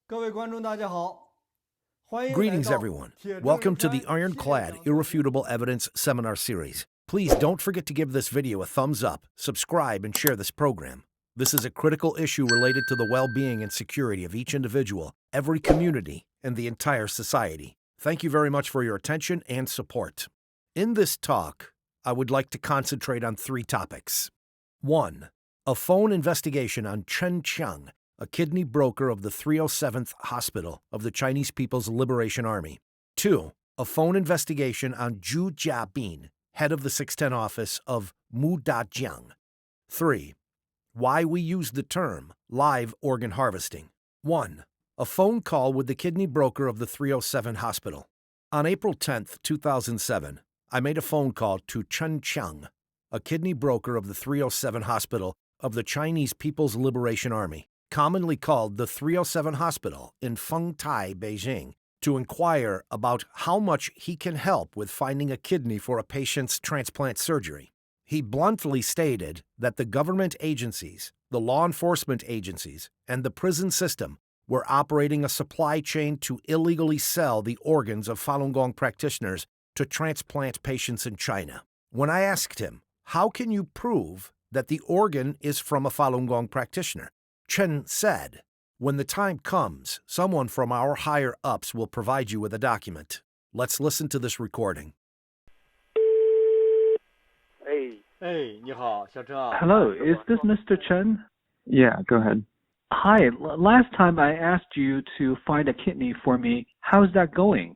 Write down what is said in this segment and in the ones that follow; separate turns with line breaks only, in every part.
各位观众，大家好，欢迎来
Greetings,
到
everyone.
铁证
Welcome to
山
the
系列
Ironclad
讲座
Irrefutable Evidence Seminar Series. Please don't forget to give this video a thumbs up, subscribe, and share this program. This is a critical issue related to the well-being and security of each individual, every community, and the entire society. Thank you very much for your attention and support. In this talk, I would like to concentrate on 3 topics. 1. A phone investigation on Chen Qiang, a kidney broker of the 307th Hospital of the Chinese People's Liberation Army. 2. A phone investigation on Zhu Jiabin, head of the 610 office of Mudanjiang. 3. Why we use the term live organ harvesting. 1. A phone call with the kidney broker of the 307 Hospital. On April 10, 2007, I made a phone call to Chen Qiang, a kidney broker of the 307 Hospital of the Chinese People's Liberation Army, commonly called the 307 Hospital in Fengtai, Beijing, to inquire about how much he can help with finding a kidney for a patient's transplant surgery. He bluntly stated that the government agencies, the law enforcement agencies, and the prison system were operating a supply chain to illegally sell the organs of Falun Gong practitioners to transplant patients in China. When I asked him, how can you prove that the organ is from a Falun Gong practitioner? Chen said, when the time comes, someone from our higher-ups will provide you with a document. Let's listen to this recording.
哎，你好，小陈啊。
Hello, is this Mr. Chen?
Yeah, go ahead.
Hi, last time I asked you to find a kidney for me. How's that going?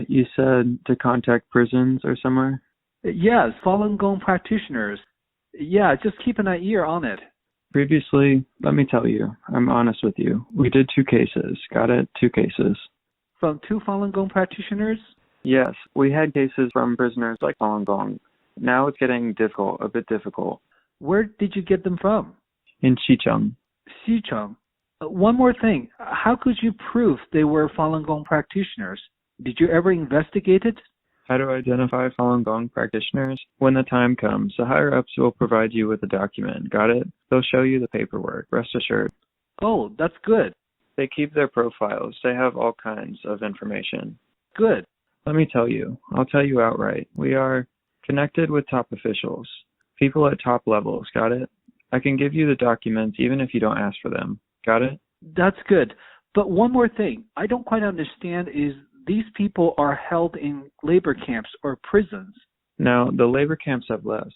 You said to contact prisons or somewhere?
Yes, Falun Gong practitioners. Yeah, just keep an ear on it.
Previously, let me tell you, I'm honest with you. We did 2 cases. Got it? 2 cases.
From 2 Falun Gong practitioners?
Yes, we had cases from prisoners like Falun Gong. Now it's getting difficult, a bit difficult.
Where did you get them from?
In Xicheng.
Xicheng. One more thing. How could you prove they were Falun Gong practitioners? Did you ever investigate it?
How to identify Falun Gong practitioners? When the time comes, the higher-ups will provide you with a document. Got it? They'll show you the paperwork. Rest assured.
Oh, that's good.
They keep their profiles. They have all kinds of information.
Good.
Let me tell you. I'll tell you outright. We are connected with top officials. People at top levels. Got it? I can give you the documents even if you don't ask for them. Got it?
That's good. But one more thing I don't quite understand is these people are held in labor camps or prisons.
No, the labor camps have left.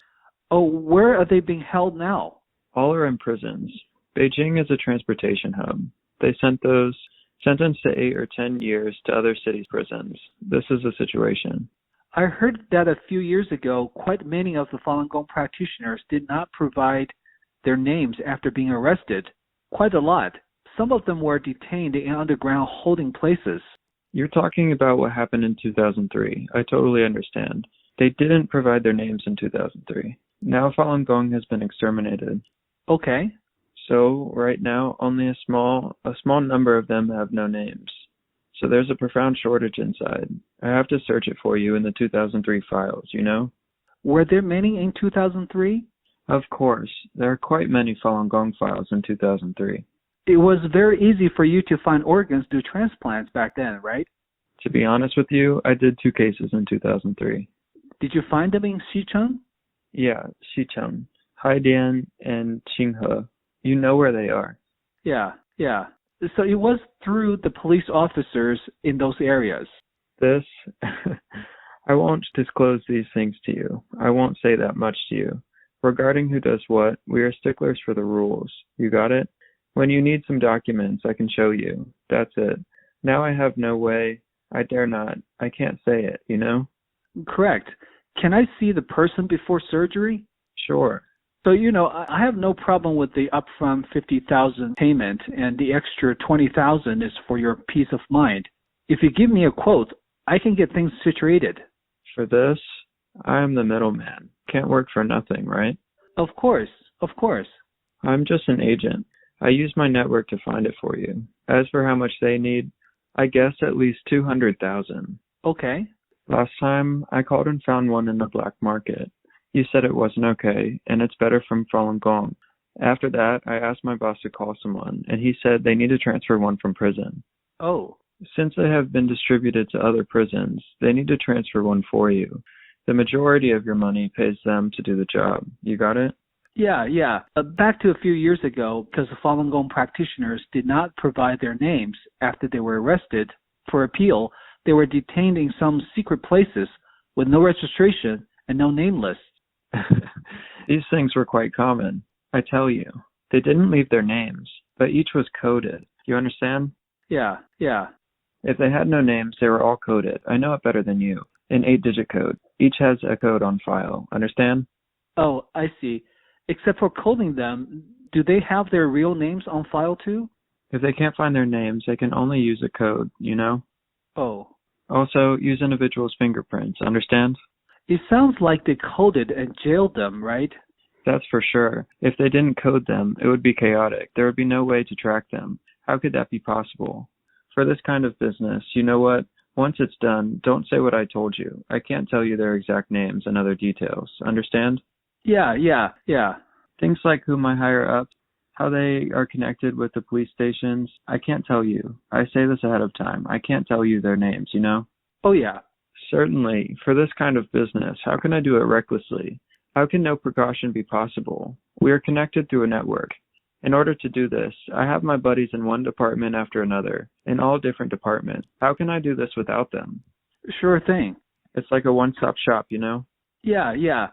Oh, where are they being held now?
All are in prisons. Beijing is a transportation hub. They sent those sentenced to 8 or 10 years to other cities' prisons. This is the situation.
I heard that a few years ago, quite many of the Falun Gong practitioners did not provide their names after being arrested. Quite a lot. Some of them were detained in underground holding places.
You're talking about what happened in 2003. I totally understand. They didn't provide their names in 2003. Now Falun Gong has been exterminated.
Okay.
So right now, only a small number of them have no names. So there's a profound shortage inside. I have to search it for you in the 2003 files, you know?
Were there many in 2003?
Of course. There are quite many Falun Gong files in 2003.
It was very easy for you to find organs to transplants back then, right?
To be honest with you, I did 2 cases in 2003.
Did you find them in Xicheng?
Yeah, Xicheng, Haidian, and Qinghe. You know where they are.
Yeah. So it was through the police officers in those areas.
This, I won't disclose these things to you. I won't say that much to you. Regarding who does what, we are sticklers for the rules. You got it? When you need some documents, I can show you. That's it. Now I have no way. I dare not. I can't say it, you know?
Correct. Can I see the person before surgery?
Sure.
So, I have no problem with the upfront 50,000 payment, and the extra 20,000 is for your peace of mind. If you give me a quote, I can get things situated.
For this, I am the middleman. Can't work for nothing, right?
Of course.
I'm just an agent. I use my network to find it for you. As for how much they need, I guess at least 200,000.
Okay.
Last time, I called and found one in the black market. You said it wasn't okay, and it's better from Falun Gong. After that, I asked my boss to call someone, and he said they need to transfer one from prison.
Oh.
Since they have been distributed to other prisons, they need to transfer one for you. The majority of your money pays them to do the job. You got it?
Yeah. Back to a few years ago, because the Falun Gong practitioners did not provide their names after they were arrested for appeal, they were detained in some secret places with no registration and no name list.
These things were quite common. I tell you, they didn't leave their names, but each was coded. You understand?
Yeah.
If they had no names, they were all coded. I know it better than you. An 8-digit code. Each has a code on file. Understand?
Oh, I see. Except for coding them, do they have their real names on file too?
If they can't find their names, they can only use a code, you know?
Oh.
Also, use individuals' fingerprints. Understand?
It sounds like they coded and jailed them, right?
That's for sure. If they didn't code them, it would be chaotic. There would be no way to track them. How could that be possible? For this kind of business, you know what? Once it's done, don't say what I told you. I can't tell you their exact names and other details. Understand?
Yeah.
Things like who my higher ups, how they are connected with the police stations, I can't tell you. I say this ahead of time. I can't tell you their names, you know?
Oh, yeah.
Certainly. For this kind of business, how can I do it recklessly? How can no precaution be possible? We are connected through a network. In order to do this, I have my buddies in one department after another, in all different departments. How can I do this without them?
Sure thing.
It's like a one-stop shop, you know?
Yeah.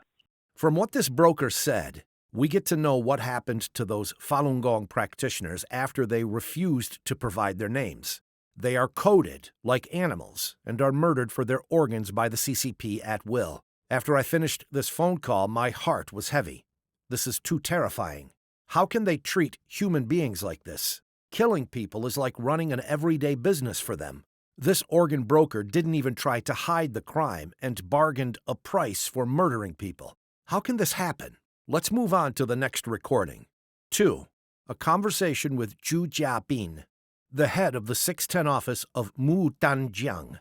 From what this broker said, we get to know what happened to those Falun Gong practitioners after they refused to provide their names. They are coded like animals and are murdered for their organs by the CCP at will. After I finished this phone call, my heart was heavy. This is too terrifying. How can they treat human beings like this? Killing people is like running an everyday business for them. This organ broker didn't even try to hide the crime and bargained a price for murdering people. How can this happen? Let's move on to the next recording. 2. A conversation with Zhu Jiabin, the head of the 610 office of Mudanjiang.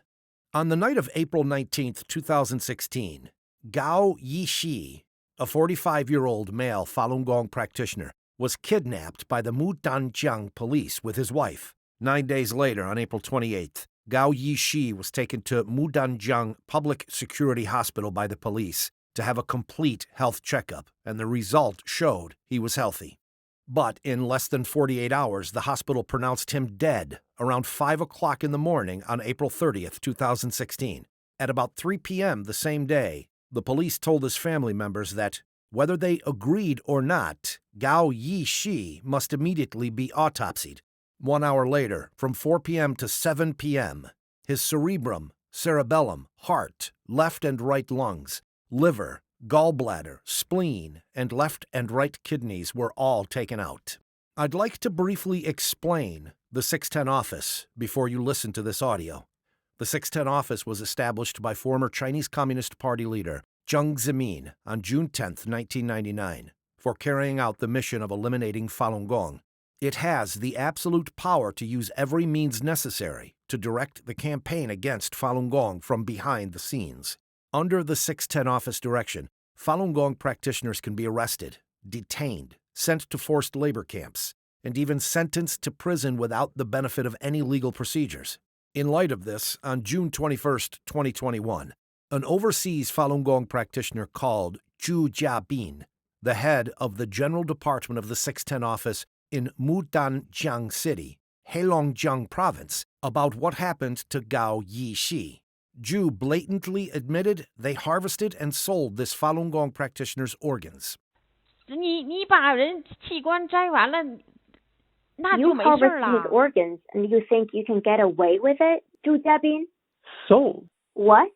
On the night of April 19, 2016, Gao Yixi, a 45-year-old male Falun Gong practitioner, was kidnapped by the Mudanjiang police with his wife. 9 days later, on April 28th, Gao Yixi was taken to Mudanjiang Public Security Hospital by the police to have a complete health checkup, and the result showed he was healthy. But in less than 48 hours, the hospital pronounced him dead around 5 o'clock in the morning on April 30th, 2016. At about 3 p.m. the same day, the police told his family members that, whether they agreed or not, Gao Yixi must immediately be autopsied. 1 hour later, from 4 p.m. to 7 p.m., his cerebrum, cerebellum, heart, left and right lungs, liver, gallbladder, spleen, and left and right kidneys were all taken out. I'd like to briefly explain the 610 office before you listen to this audio. The 610 office was established by former Chinese Communist Party leader Jiang Zemin on June 10, 1999, for carrying out the mission of eliminating Falun Gong. It has the absolute power to use every means necessary to direct the campaign against Falun Gong from behind the scenes. Under the 610 office direction, Falun Gong practitioners can be arrested, detained, sent to forced labor camps, and even sentenced to prison without the benefit of any legal procedures. In light of this, on June 21, 2021, an overseas Falun Gong practitioner called Zhu Jiabin, the head of the General Department of the 610 office in Mudanjiang City, Heilongjiang Province, about what happened to Gao Yixi. Zhu blatantly admitted they harvested and sold this Falun Gong practitioner's organs.
You harvest
his organs and you think you can get away with it, Zhu Jiabin?
Sold.
What?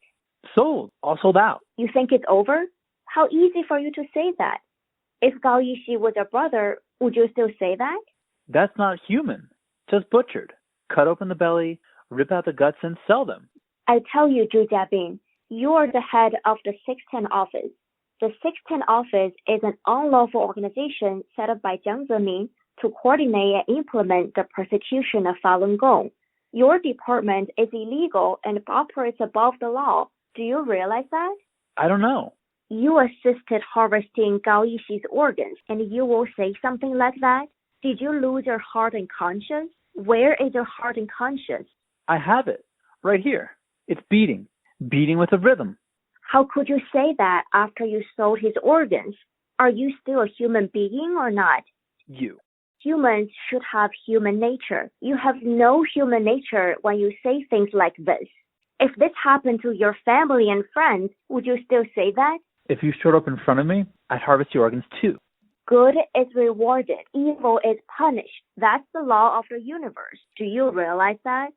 Sold. All sold out.
You think it's over? How easy for you to say that. If Gao Yixi was your brother, would you still say that?
That's not human. Just butchered. Cut open the belly, rip out the guts, and sell them.
I tell you, Zhu Jiabin, you are the head of the 610 office. The 610 office is an unlawful organization set up by Jiang Zemin to coordinate and implement the persecution of Falun Gong. Your department is illegal and operates above the law. Do you realize that?
I don't know.
You assisted harvesting Gao Yixi's organs, and you will say something like that? Did you lose your heart and conscience? Where is your heart and conscience?
I have it, right here. It's beating with a rhythm.
How could you say that after you sold his organs? Are you still a human being or not?
You.
Humans should have human nature. You have no human nature when you say things like this. If this happened to your family and friends, would you still say that?
If you showed up in front of me, I'd harvest your organs too.
Good is rewarded. Evil is punished. That's the law of the universe. Do you realize that?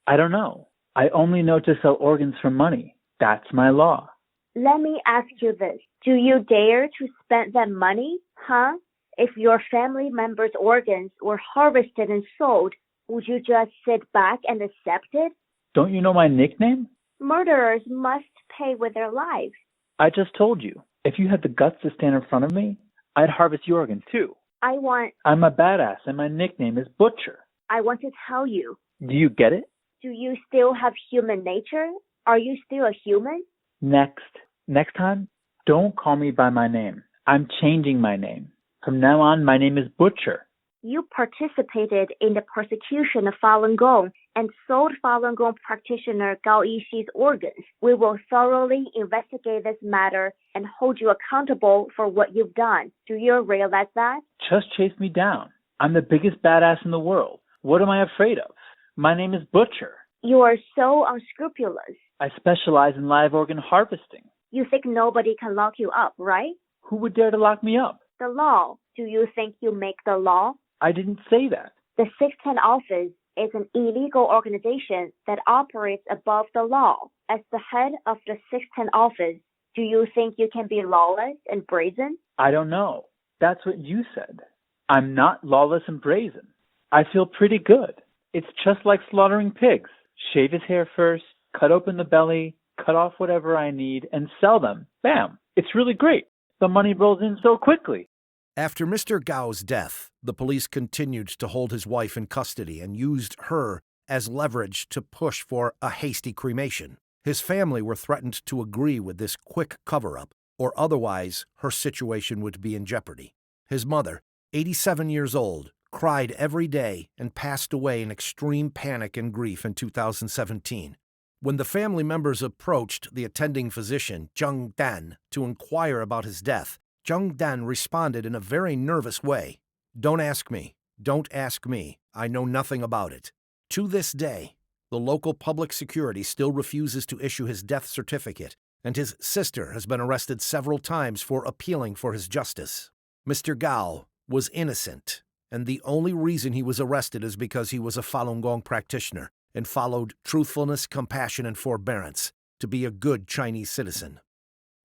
I don't know. I only know to sell organs for money. That's my law.
Let me ask you this. Do you dare to spend that money? Huh? If your family members' organs were harvested and sold, would you just sit back and accept it?
Don't you know my nickname?
Murderers must pay with their lives.
I just told you. If you had the guts to stand in front of me, I'd harvest your organs too. I'm a badass and my nickname is Butcher.
I want to tell you.
Do you get it?
Do you still have human nature? Are you still a human?
Next time, don't call me by my name. I'm changing my name. From now on, my name is Butcher.
You participated in the persecution of Falun Gong and sold Falun Gong practitioner Gao Yixi's organs. We will thoroughly investigate this matter and hold you accountable for what you've done. Do you realize that?
Just chase me down. I'm the biggest badass in the world. What am I afraid of? My name is Butcher.
You are so unscrupulous.
I specialize in live organ harvesting.
You think nobody can lock you up, right?
Who would dare to lock me up?
The law. Do you think you make the law?
I didn't say that.
The 610 office is an illegal organization that operates above the law. As the head of the 610 office, do you think you can be lawless and brazen?
I don't know. That's what you said. I'm not lawless and brazen. I feel pretty good. It's just like slaughtering pigs. Shave his hair first, cut open the belly, cut off whatever I need, and sell them. Bam! It's really great. The money rolls in so quickly.
After Mr. Gao's death, the police continued to hold his wife in custody and used her as leverage to push for a hasty cremation. His family were threatened to agree with this quick cover-up, or otherwise her situation would be in jeopardy. His mother, 87 years old, cried every day and passed away in extreme panic and grief in 2017. When the family members approached the attending physician, Zheng Dan, to inquire about his death, Zheng Dan responded in a very nervous way. "Don't ask me. Don't ask me. I know nothing about it." To this day, the local public security still refuses to issue his death certificate, and his sister has been arrested several times for appealing for his justice. Mr. Gao was innocent, and the only reason he was arrested is because he was a Falun Gong practitioner and followed truthfulness, compassion, and forbearance to be a good Chinese citizen.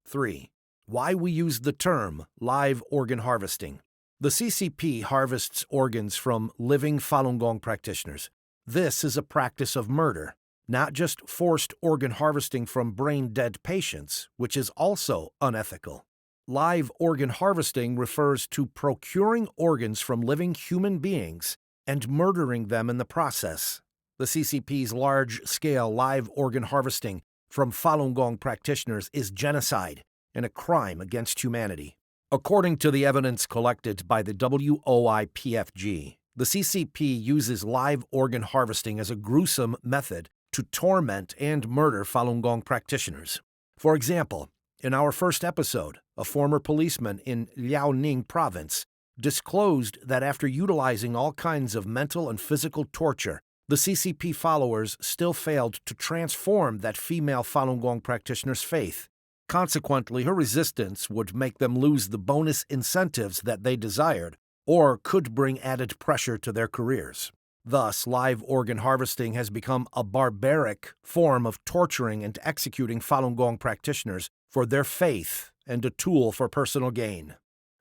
3. Why we use the term live organ harvesting. The CCP harvests organs from living Falun Gong practitioners. This is a practice of murder, not just forced organ harvesting from brain-dead patients, which is also unethical. Live organ harvesting refers to procuring organs from living human beings and murdering them in the process. The CCP's large-scale live organ harvesting from Falun Gong practitioners is genocide and a crime against humanity. According to the evidence collected by the WOIPFG, the CCP uses live organ harvesting as a gruesome method to torment and murder Falun Gong practitioners. For example, in our first episode, a former policeman in Liaoning Province disclosed that after utilizing all kinds of mental and physical torture, the CCP followers still failed to transform that female Falun Gong practitioner's faith. Consequently, her resistance would make them lose the bonus incentives that they desired, or could bring added pressure to their careers. Thus, live organ harvesting has become a barbaric form of torturing and executing Falun Gong practitioners for their faith and a tool for personal gain.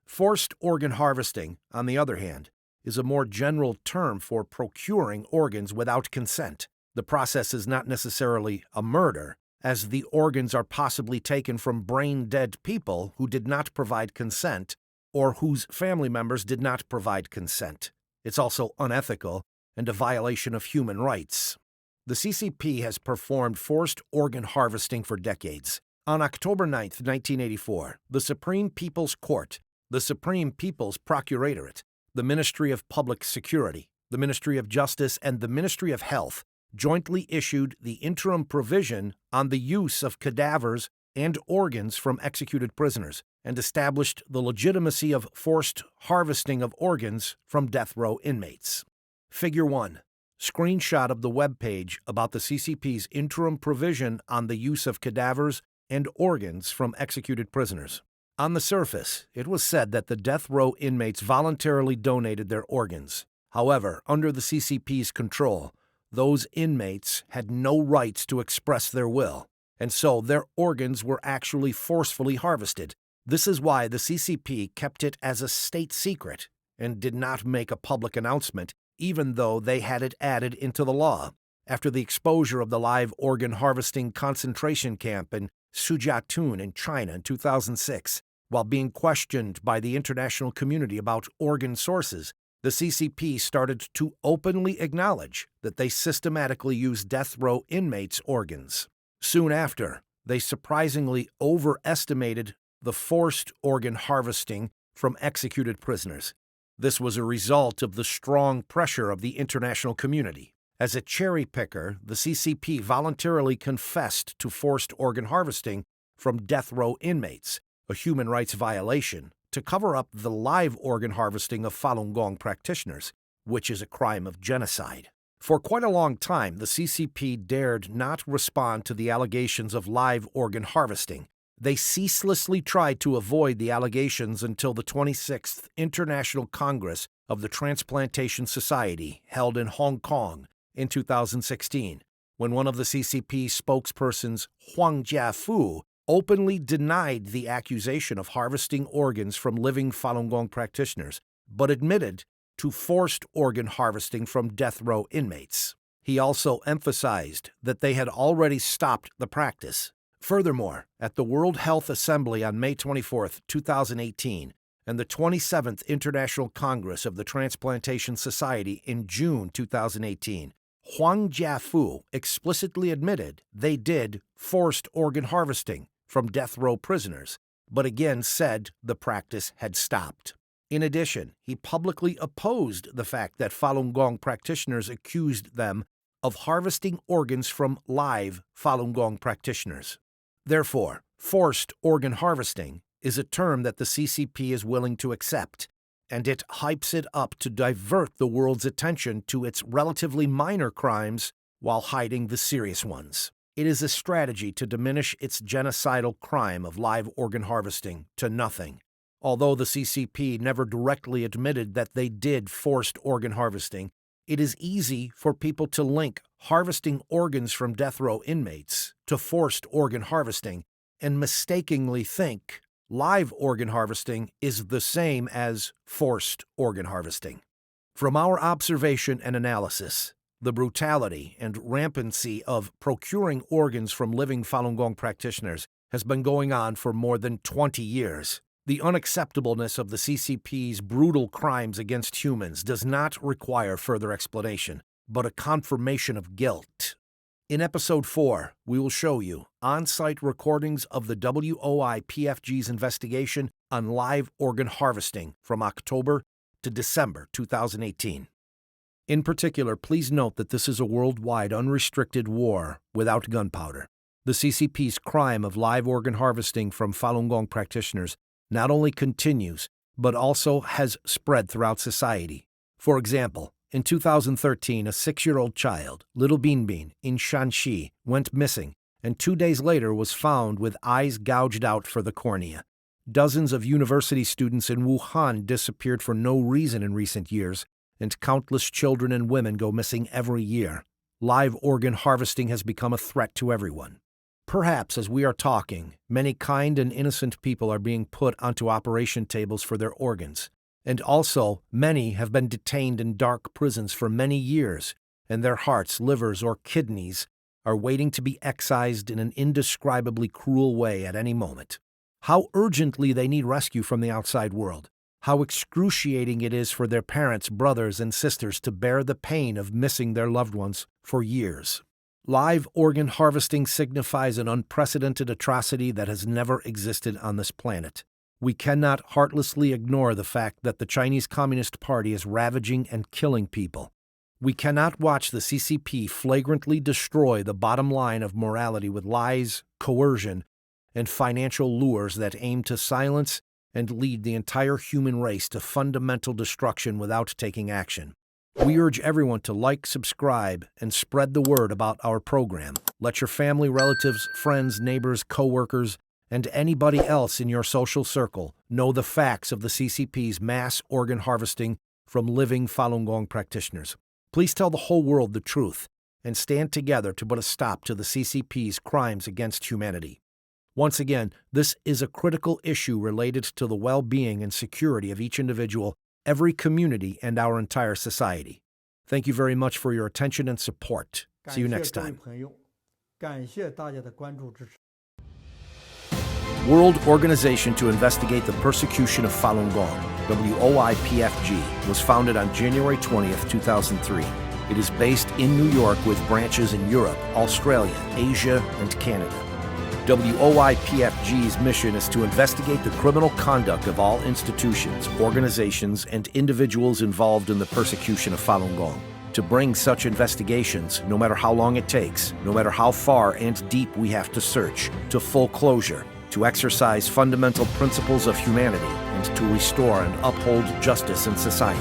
Forced organ harvesting, on the other hand, is a more general term for procuring organs without consent. The process is not necessarily a murder, as the organs are possibly taken from brain-dead people who did not provide consent or whose family members did not provide consent. It's also unethical and a violation of human rights. The CCP has performed forced organ harvesting for decades. On October 9, 1984, the Supreme People's Court, the Supreme People's Procuratorate, the Ministry of Public Security, the Ministry of Justice, and the Ministry of Health jointly issued the interim provision on the use of cadavers and organs from executed prisoners and established the legitimacy of forced harvesting of organs from death row inmates. Figure 1. Screenshot of the web page about the CCP's interim provision on the use of cadavers and organs from executed prisoners. On the surface, it was said that the death row inmates voluntarily donated their organs. However, under the CCP's control, those inmates had no rights to express their will, and so their organs were actually forcefully harvested. This is why the CCP kept it as a state secret and did not make a public announcement, even though they had it added into the law. After the exposure of the live organ harvesting concentration camp in Sujiatun in China in 2006, while being questioned by the international community about organ sources, the CCP started to openly acknowledge that they systematically use death row inmates' organs. Soon after, they surprisingly overestimated the forced organ harvesting from executed prisoners. This was a result of the strong pressure of the international community. As a cherry picker, the CCP voluntarily confessed to forced organ harvesting from death row inmates, a human rights violation, to cover up the live organ harvesting of Falun Gong practitioners, which is a crime of genocide. For quite a long time, the CCP dared not respond to the allegations of live organ harvesting. They ceaselessly tried to avoid the allegations until the 26th International Congress of the Transplantation Society held in Hong Kong in 2016, when one of the CCP spokespersons, Huang Jiafu, openly denied the accusation of harvesting organs from living Falun Gong practitioners, but admitted to forced organ harvesting from death row inmates. He also emphasized that they had already stopped the practice. Furthermore, at the World Health Assembly on May 24, 2018, and the 27th International Congress of the Transplantation Society in June 2018, Huang Jiafu explicitly admitted they did forced organ harvesting from death row prisoners, but again said the practice had stopped. In addition, he publicly opposed the fact that Falun Gong practitioners accused them of harvesting organs from live Falun Gong practitioners. Therefore, forced organ harvesting is a term that the CCP is willing to accept, and it hypes it up to divert the world's attention to its relatively minor crimes while hiding the serious ones. It is a strategy to diminish its genocidal crime of live organ harvesting to nothing. Although the CCP never directly admitted that they did forced organ harvesting, it is easy for people to link harvesting organs from death row inmates to forced organ harvesting and mistakenly think live organ harvesting is the same as forced organ harvesting. From our observation and analysis, the brutality and rampancy of procuring organs from living Falun Gong practitioners has been going on for more than 20 years. The unacceptableness of the CCP's brutal crimes against humans does not require further explanation, but a confirmation of guilt. In Episode 4, we will show you on-site recordings of the WOI-PFG's investigation on live organ harvesting from October to December 2018. In particular, please note that this is a worldwide unrestricted war without gunpowder. The CCP's crime of live organ harvesting from Falun Gong practitioners not only continues, but also has spread throughout society. For example, in 2013, a 6-year-old child, Little Binbin, in Shanxi, went missing, and 2 days later was found with eyes gouged out for the cornea. Dozens of university students in Wuhan disappeared for no reason in recent years, and countless children and women go missing every year. Live organ harvesting has become a threat to everyone. Perhaps as we are talking, many kind and innocent people are being put onto operation tables for their organs. And also, many have been detained in dark prisons for many years, and their hearts, livers, or kidneys are waiting to be excised in an indescribably cruel way at any moment. How urgently they need rescue from the outside world. How excruciating it is for their parents, brothers, and sisters to bear the pain of missing their loved ones for years. Live organ harvesting signifies an unprecedented atrocity that has never existed on this planet. We cannot heartlessly ignore the fact that the Chinese Communist Party is ravaging and killing people. We cannot watch the CCP flagrantly destroy the bottom line of morality with lies, coercion, and financial lures that aim to silence and lead the entire human race to fundamental destruction without taking action. We urge everyone to like, subscribe, and spread the word about our program. Let your family, relatives, friends, neighbors, co-workers, and anybody else in your social circle know the facts of the CCP's mass organ harvesting from living Falun Gong practitioners. Please tell the whole world the truth and stand together to put a stop to the CCP's crimes against humanity. Once again, this is a critical issue related to the well-being and security of each individual, every community, and our entire society. Thank you very much for your attention and support. See you next time. World Organization to Investigate the Persecution of Falun Gong, WOIPFG, was founded on January 20th, 2003. It is based in New York with branches in Europe, Australia, Asia, and Canada. WOIPFG's mission is to investigate the criminal conduct of all institutions, organizations, and individuals involved in the persecution of Falun Gong. To bring such investigations, no matter how long it takes, no matter how far and deep we have to search, to full closure, to exercise fundamental principles of humanity, and to restore and uphold justice in society.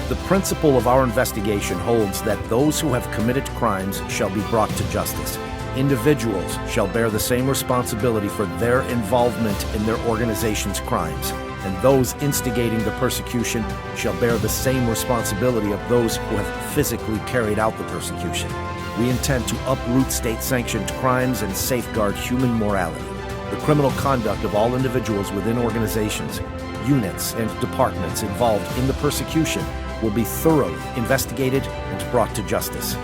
The principle of our investigation holds that those who have committed crimes shall be brought to justice. Individuals shall bear the same responsibility for their involvement in their organization's crimes, and those instigating the persecution shall bear the same responsibility of those who have physically carried out the persecution. We intend to uproot state-sanctioned crimes and safeguard human morality. The criminal conduct of all individuals within organizations, units, and departments involved in the persecution will be thoroughly investigated and brought to justice.